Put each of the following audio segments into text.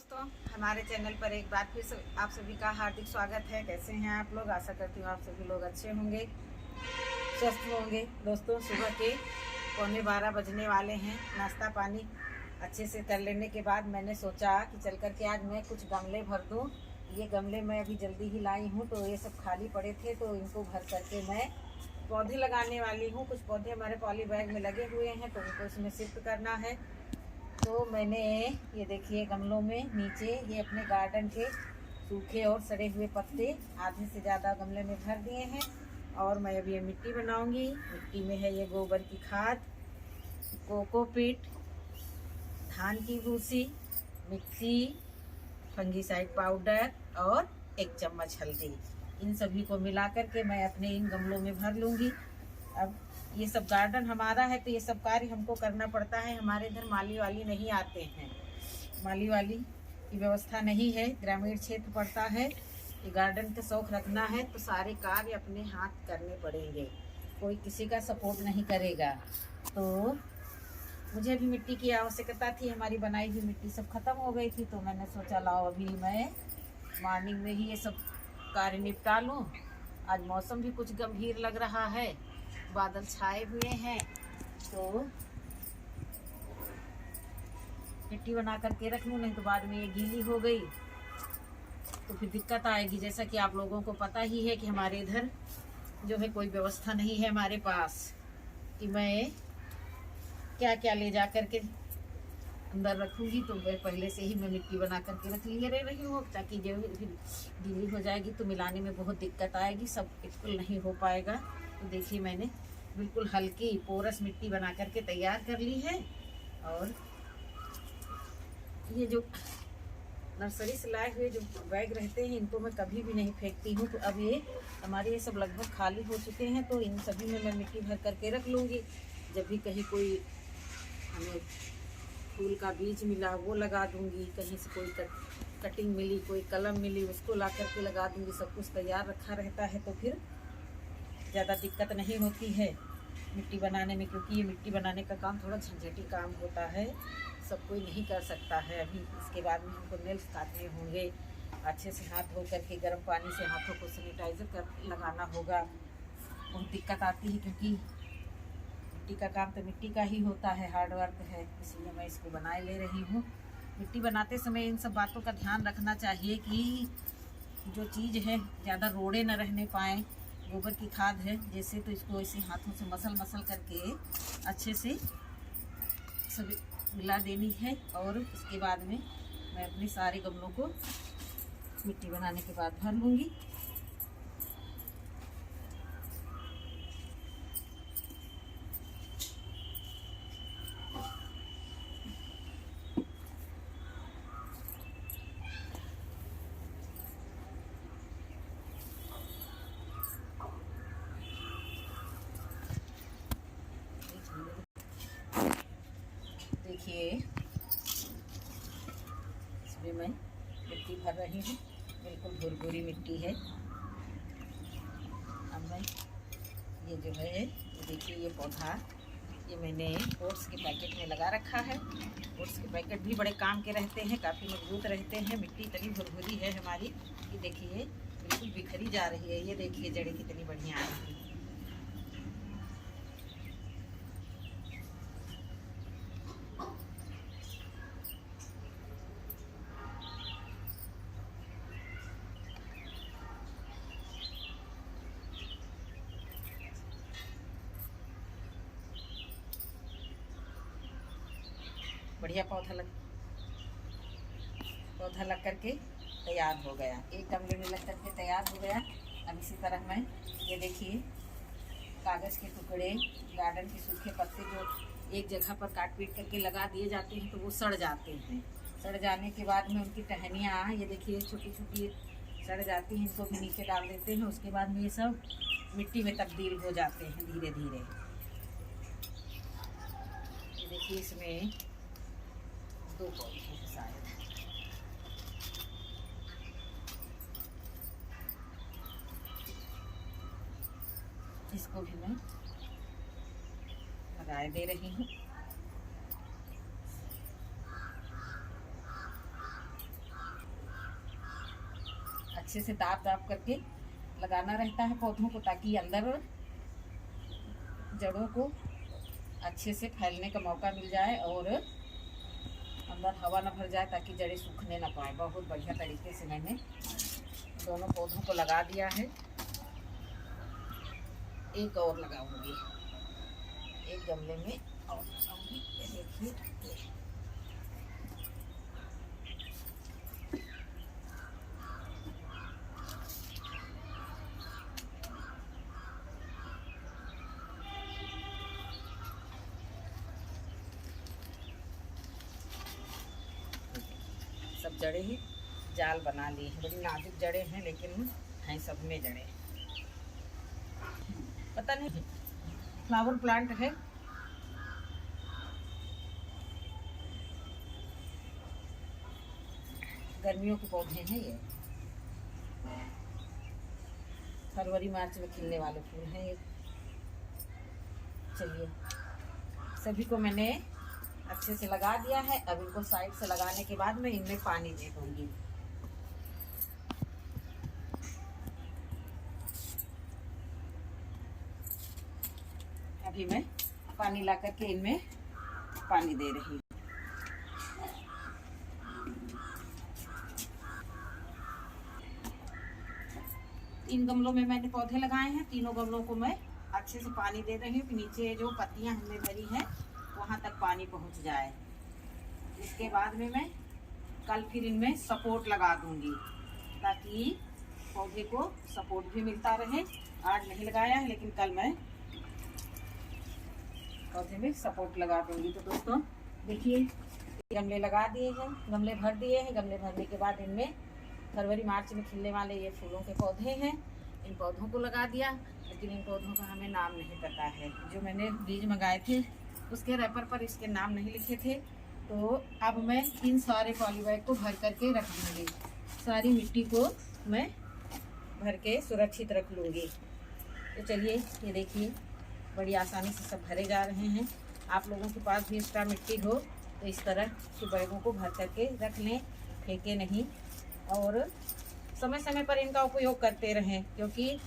दोस्तों, हमारे चैनल पर एक बार फिर से आप सभी का हार्दिक स्वागत है। कैसे हैं आप लोग? आशा करती हूँ आप सभी लोग अच्छे होंगे, स्वस्थ होंगे। दोस्तों, सुबह के 11:15 बजने वाले हैं। नाश्ता पानी अच्छे से कर लेने के बाद मैंने सोचा कि चल कर के आज मैं कुछ गमले भर दूँ। ये गमले मैं अभी जल्दी ही लाई हूँ, तो ये सब खाली पड़े थे, तो इनको भर करके मैं पौधे लगाने वाली हूँ। कुछ पौधे हमारे पॉली बैग में लगे हुए हैं, तो उनको इसमें शिफ्ट करना है। तो मैंने ये देखिए गमलों में नीचे ये अपने गार्डन के सूखे और सड़े हुए पत्ते आधे से ज़्यादा गमले में भर दिए हैं। और मैं अभी ये मिट्टी बनाऊंगी। मिट्टी में है ये गोबर की खाद, कोकोपीट, धान की भूसी, मिट्टी, फंगीसाइड पाउडर और 1 चम्मच हल्दी। इन सभी को मिला करके मैं अपने इन गमलों में भर लूँगी। अब ये सब गार्डन हमारा है, तो ये सब कार्य हमको करना पड़ता है। हमारे इधर माली वाली नहीं आते हैं, माली वाली की व्यवस्था नहीं है, ग्रामीण क्षेत्र पड़ता है। ये गार्डन का शौक रखना है तो सारे कार्य अपने हाथ करने पड़ेंगे, कोई किसी का सपोर्ट नहीं करेगा। तो मुझे भी मिट्टी की आवश्यकता थी, हमारी बनाई हुई मिट्टी सब खत्म हो गई थी, तो मैंने सोचा लाओ अभी मैं मॉर्निंग में ही ये सब कार्य निपटा लूँ। आज मौसम भी कुछ गंभीर लग रहा है, बादल छाए हुए हैं, तो मिट्टी बना करके रख लूँ, नहीं तो बाद में ये गीली हो गई तो फिर दिक्कत आएगी। जैसा कि आप लोगों को पता ही है कि हमारे इधर जो है कोई व्यवस्था नहीं है हमारे पास कि मैं क्या क्या ले जा करके अंदर रखूँगी। तो मैं पहले से ही मैं मिट्टी बना करके रख लिए रही हूँ, ताकि जो फिर गीली हो जाएगी तो मिलाने में बहुत दिक्कत आएगी, सब बिल्कुल नहीं हो पाएगा। तो देखिए मैंने बिल्कुल हल्की पोरस मिट्टी बना करके तैयार कर ली है। और ये जो नर्सरी से लाए हुए जो बैग रहते हैं, इनको मैं कभी भी नहीं फेंकती हूँ। तो अब ये हमारे ये सब लगभग खाली हो चुके हैं, तो इन सभी में मैं मिट्टी भर करके रख लूँगी। जब भी कहीं कोई हमें फूल का बीज मिला वो लगा दूँगी, कहीं से कोई कटिंग मिली, कोई कलम मिली, उसको ला करके लगा दूँगी। सब कुछ तैयार रखा रहता है, तो फिर ज़्यादा दिक्कत नहीं होती है मिट्टी बनाने में, क्योंकि ये मिट्टी बनाने का काम थोड़ा झंझटी काम होता है, सब कोई नहीं कर सकता है। अभी इसके बाद में हमको नेल्स काटने होंगे, अच्छे से हाथ धो करके गर्म पानी से हाथों को सैनिटाइज़र कर लगाना होगा। बहुत दिक्कत आती है, क्योंकि मिट्टी का काम तो मिट्टी का ही होता है, हार्ड वर्क है, इसलिए मैं इसको बनाए ले रही हूँ। मिट्टी बनाते समय इन सब बातों का ध्यान रखना चाहिए कि जो चीज़ है ज़्यादा रोड़े न रहने पाएँ। गोबर की खाद है जैसे, तो इसको ऐसे हाथों से मसल करके अच्छे से सब मिला देनी है। और इसके बाद में मैं अपने सारे गमलों को मिट्टी बनाने के बाद भर लूँगी। देखिए इसमें मैं मिट्टी भर रही हूँ, बिल्कुल भुरभुरी मिट्टी है। अब मैं ये जो है, ये देखिए ये पौधा ये मैंने ओट्स के पैकेट में लगा रखा है। ओट्स के पैकेट भी बड़े काम के रहते हैं, काफ़ी मजबूत रहते हैं। मिट्टी इतनी भुरभुरी है हमारी, ये देखिए बिल्कुल बिखरी जा रही है। ये देखिए जड़ें कितनी बढ़िया आ रही हैं। बढ़िया पौधा लग करके तैयार हो गया, एक गमले में लग करके तैयार हो गया। अब इसी तरह मैं ये देखिए कागज़ के टुकड़े, गार्डन के सूखे पत्ते जो एक जगह पर काट पीट करके लगा दिए जाते हैं, तो वो सड़ जाते हैं। सड़ जाने के बाद में उनकी टहनियाँ ये देखिए छोटी छोटी सड़ जाती हैं, इनको भी नीचे डाल देते हैं। उसके बाद में ये सब मिट्टी में तब्दील हो जाते हैं धीरे धीरे। ये देखिए इसमें 2 पौधे हैं शायद। इसको भी मैं लगाए दे रही हूँ। अच्छे से दाब दाब करके लगाना रहता है पौधों को, ताकि अंदर जड़ों को अच्छे से फैलने का मौका मिल जाए और अंदर हवा न भर जाए, ताकि जड़ें सूखने ना पाए। बहुत बढ़िया तरीके से मैंने दोनों पौधों को लगा दिया है। एक और लगाऊंगी, एक गमले में और लगाऊंगी। ये देखिए, सब जड़ें ही जाल बना ली हैं। बड़ी नाजुक जड़ें हैं, लेकिन हैं सब में जड़ें। पता नहीं, फ्लावर प्लांट है। गर्मियों के पौधे हैं ये। फरवरी मार्च में खिलने वाले फूल हैं ये। चलिए, सभी को मैंने अच्छे से लगा दिया है। अब इनको साइड से लगाने के बाद मैं इनमें पानी दे दूंगी। अभी मैं पानी ला करके इनमें पानी दे रही हूँ। तीन गमलों में मैंने पौधे लगाए हैं। तीनों गमलों को मैं अच्छे से पानी दे रही हूँ कि नीचे जो पत्तियां हमने भरी हैं वहाँ तक पानी पहुँच जाए। इसके बाद में मैं कल फिर इनमें सपोर्ट लगा दूंगी, ताकि पौधे को सपोर्ट भी मिलता रहे। आज नहीं लगाया है, लेकिन कल मैं पौधे में सपोर्ट लगा दूंगी। तो दोस्तों देखिए, गमले लगा दिए हैं, गमले भर दिए हैं। गमले भरने के बाद इनमें फरवरी मार्च में खिलने वाले ये फूलों के पौधे हैं। इन पौधों को लगा दिया, लेकिन इन पौधों का हमें नाम नहीं पता है। जो मैंने बीज मंगाए थे उसके रैपर पर इसके नाम नहीं लिखे थे। तो अब मैं इन सारे पॉली बैग को भर करके रख दूँगी। सारी मिट्टी को मैं भर के सुरक्षित रख लूँगी। तो चलिए, ये देखिए, बड़ी आसानी से सब भरे जा रहे हैं। आप लोगों के पास भी एक्स्ट्रा मिट्टी हो तो इस तरह के बैगों को भर करके रख लें, फेंके नहीं। और समय समय पर इनका उपयोग करते रहें, क्योंकि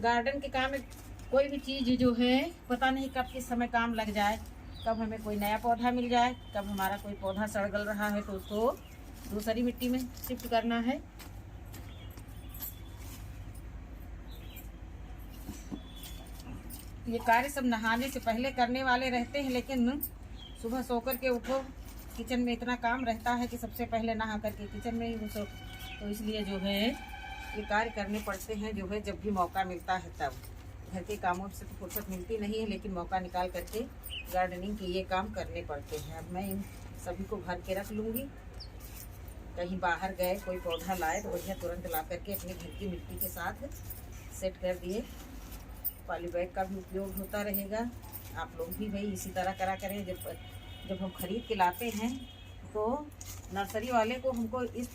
गार्डन के काम में कोई भी चीज़ जो है पता नहीं कब किस समय काम लग जाए। कब हमें कोई नया पौधा मिल जाए, कब हमारा कोई पौधा सड़ रहा है तो उसको दूसरी मिट्टी में शिफ्ट करना है। ये कार्य सब नहाने से पहले करने वाले रहते हैं, लेकिन सुबह सो कर के उठो, किचन में इतना काम रहता है कि सबसे पहले नहा करके किचन में ही घुसो। तो इसलिए जो है ये कार्य करने पड़ते हैं, जो है जब भी मौका मिलता है तब। घर के कामों से तो फुर्सत मिलती नहीं है, लेकिन मौका निकाल करके गार्डनिंग के ये काम करने पड़ते हैं। अब मैं इन सभी को भर के रख लूँगी। कहीं बाहर गए कोई पौधा लाए तो बढ़िया तुरंत ला करके अपने घर की मिट्टी के साथ सेट कर दिए। पॉली बैग का भी उपयोग होता रहेगा। आप लोग भी भाई इसी तरह करा करें। जब हम खरीद के लाते हैं तो नर्सरी वाले को हमको इस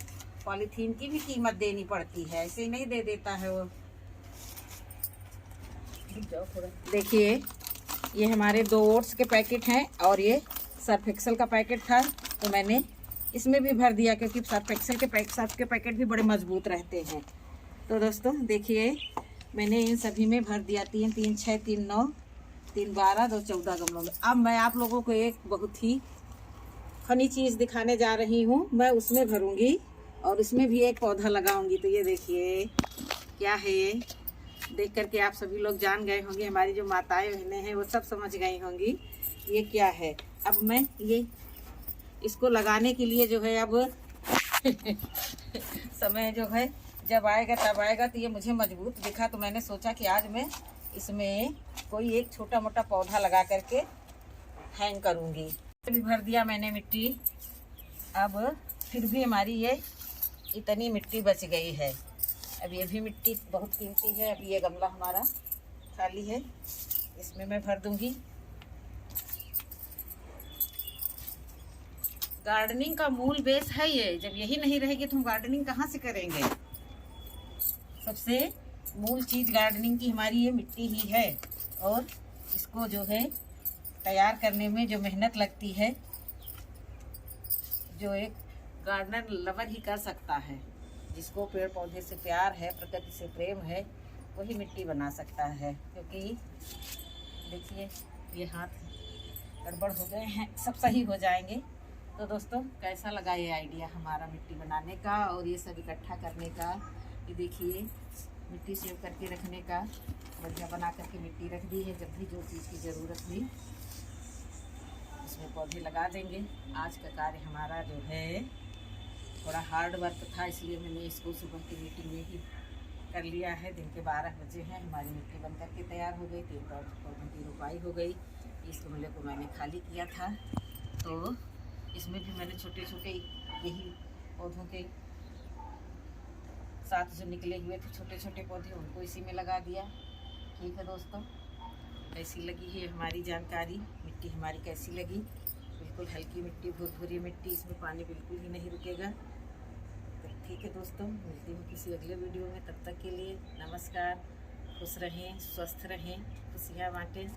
पॉलीथीन की भी कीमत देनी पड़ती है, ऐसे ही नहीं दे देता है वो। देखिए, ये हमारे 2 ओट्स के पैकेट हैं और ये सर्फ एक्सेल का पैकेट था, तो मैंने इसमें भी भर दिया, क्योंकि सर्फ एक्सेल के पैकेट भी बड़े मजबूत रहते हैं। तो दोस्तों देखिए, मैंने इन सभी में भर दिया 3, 3, 6, 3, 9, 3, 12, 2, 14 गमलों में। अब मैं आप लोगों को एक बहुत ही फनी चीज़ दिखाने जा रही हूँ। मैं उसमें भरूंगी और उसमें भी एक पौधा लगाऊंगी। तो ये देखिए क्या है ये, देख करके आप सभी लोग जान गए होंगे, हमारी जो माताएं बहनें हैं वो सब समझ गई होंगी ये क्या है। अब मैं ये इसको लगाने के लिए जो है अब समय जो है जब आएगा तब आएगा। तो ये मुझे मजबूत दिखा, तो मैंने सोचा कि आज मैं इसमें कोई एक छोटा मोटा पौधा लगा करके हैंग करूँगी। भी भर दिया मैंने मिट्टी। अब फिर भी हमारी ये इतनी मिट्टी बच गई है। अब ये भी मिट्टी बहुत कीमती है। अब ये गमला हमारा खाली है, इसमें मैं भर दूंगी। गार्डनिंग का मूल बेस है ये। जब यही नहीं रहेगी तो हम गार्डनिंग कहाँ से करेंगे। सबसे मूल चीज़ गार्डनिंग की हमारी ये मिट्टी ही है, और इसको जो है तैयार करने में जो मेहनत लगती है, जो एक गार्डनर लवर ही कर सकता है। जिसको पेड़ पौधे से प्यार है, प्रकृति से प्रेम है, वही मिट्टी बना सकता है। क्योंकि देखिए ये हाथ गड़बड़ हो गए हैं, सब सही हो जाएंगे। तो दोस्तों कैसा लगा ये आइडिया हमारा मिट्टी बनाने का और ये सब इकट्ठा करने का। ये देखिए मिट्टी सेव करके रखने का, बढ़िया बना करके मिट्टी रख दी है। जब भी जो चीज़ की ज़रूरत हुई इसमें पौधे लगा देंगे। आज का कार्य हमारा जो है थोड़ा हार्ड वर्क था, इसलिए मैंने इसको सुबह की मीटिंग में ही कर लिया है। दिन के 12 बजे हैं, हमारी मिट्टी बन करके तैयार हो गई। 3 पौधों की रोपाई हो गई। इस गमले को मैंने खाली किया था, तो इसमें भी मैंने छोटे छोटे यही पौधों के साथ जो निकले हुए थे छोटे छोटे पौधे, उनको इसी में लगा दिया। ठीक है दोस्तों, कैसी लगी है हमारी जानकारी, मिट्टी हमारी कैसी लगी। बिल्कुल हल्की मिट्टी, भुरभुरी मिट्टी, इसमें पानी बिल्कुल ही नहीं रुकेगा। तो ठीक है दोस्तों, मिलती हूँ किसी अगले वीडियो में। तब तक के लिए नमस्कार। खुश रहें, स्वस्थ रहें, खुशियाँ बाँटें।